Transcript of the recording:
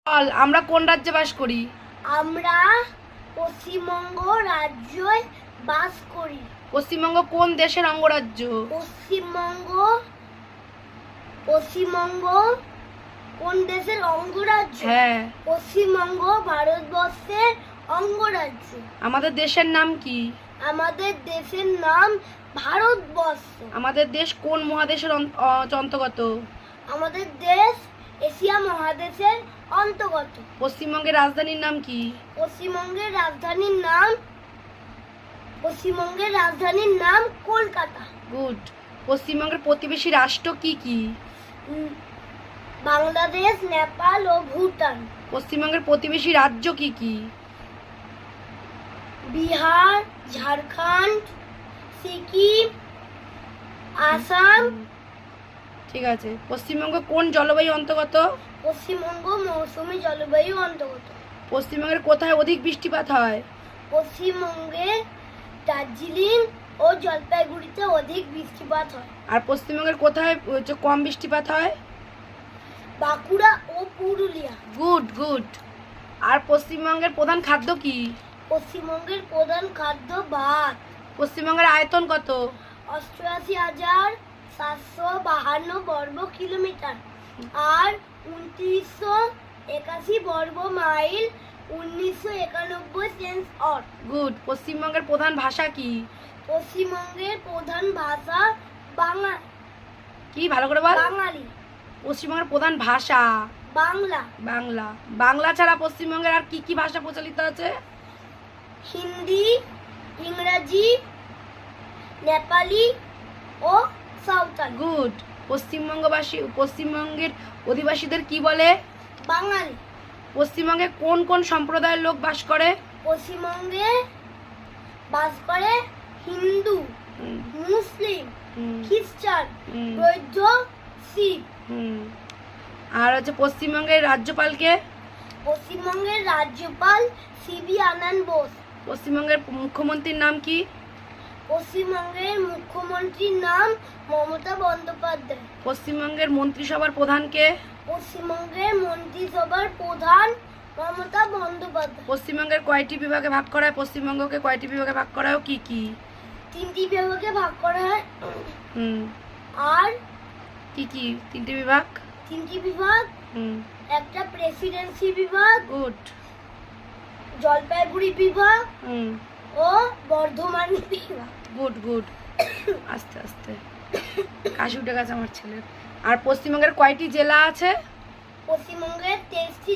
বল, আমরা কোন রাজ্যে বাস করি? আমরা পশ্চিমবঙ্গ রাজ্যে বাস করি। পশ্চিমবঙ্গ কোন দেশের অঙ্গরাজ্য? পশ্চিমবঙ্গ কোন দেশের অঙ্গরাজ্য? হ্যাঁ। পশ্চিমবঙ্গ ভারতবর্ষের অঙ্গরাজ্য। আমাদের দেশের নাম কি? আমাদের দেশের নাম ভারতবর্ষ। আমাদের দেশ কোন মহাদেশের অন্তর্গত? আমাদের দেশ এশিয়া মহাদেশের অন্তর্গত। পশ্চিমবঙ্গের রাজধানীর নাম কি? পশ্চিমবঙ্গের রাজধানীর নাম কলকাতা। গুড। পশ্চিমবঙ্গের প্রতিবেশী রাষ্ট্র কি কি? বাংলাদেশ, নেপাল ও ভুটান। পশ্চিমবঙ্গের প্রতিবেশী রাজ্য কি কি? বিহার, ঝাড়খণ্ড, সিকিম, আসাম। ঠিক আছে। পশ্চিমবঙ্গ কোন জলবায়ু অন্তর্গত? পশ্চিমবঙ্গ মৌসুমী জলবায়ু অন্তর্গত। পশ্চিমবঙ্গের কোথায় অধিক বৃষ্টিপাত হয়? পশ্চিমবঙ্গে দার্জিলিং ও জলপাইগুড়িতে অধিক বৃষ্টিপাত হয়। আর পশ্চিমবঙ্গের কোথায় কম বৃষ্টিপাত হয়? বাঁকুড়া ও পুরুলিয়া। Good good. আর পশ্চিমবঙ্গের প্রধান খাদ্য কি? পশ্চিমবঙ্গের প্রধান খাদ্য ভাত। পশ্চিমবঙ্গের আয়তন কত? 88,752 বর্গ কিলোমিটার আর 2981 বর্গ মাইল, 1991 সেন্স অর। গুড। পশ্চিমবঙ্গের প্রধান ভাষা কি? পশ্চিমবঙ্গের প্রধান ভাষা কি, ভালো করে বল। বাঙালি। পশ্চিমবঙ্গের প্রধান ভাষা বাংলা। বাংলা। বাংলা ছাড়া পশ্চিমবঙ্গের আর কি কি ভাষা প্রচলিত আছে? হিন্দি, ইংরাজি, নেপালি ও সাঁওতালি। গুড। পশ্চিমবঙ্গের অধিবাসীদের কি বলে? বাঙালি। পশ্চিমবঙ্গে কোন কোন সম্প্রদায়ের লোক বাস করে? পশ্চিমবঙ্গে বাস করে হিন্দু, মুসলিম, খ্রিস্টান, বৌদ্ধ, শিখ। আর পশ্চিমবঙ্গের রাজ্যপালকে? পশ্চিমবঙ্গের রাজ্যপাল সিবি আনন্দ বোস। পশ্চিমবঙ্গের মুখ্যমন্ত্রীর নাম কি? পশ্চিমবঙ্গের মুখ্যমন্ত্রীর নাম মমতা বন্দ্যোপাধ্যায়। পশ্চিমবঙ্গের মন্ত্রিসভার প্রধানকে? পশ্চিমবঙ্গের মন্ত্রিসভার প্রধান মমতা বন্দ্যোপাধ্যায়। পশ্চিমবঙ্গের কয়টি বিভাগে ভাগ করা হয়? পশ্চিমবঙ্গকে কয়টি বিভাগে ভাগ করা হয়, কি কি? 3টি বিভাগে ভাগ করা হয়। আর কি কি 3টি বিভাগ? 3টি বিভাগ, একটা প্রেসিডেন্সি বিভাগ, গুড, জলপাইগুড়ি বিভাগ ও বর্ধমান বিভাগ। Good good. আস্তে আস্তে, কাশি উঠে গেছে আমার ছেলের। আর পশ্চিমবঙ্গের কয়টি জেলা আছে? পশ্চিমবঙ্গের 23টি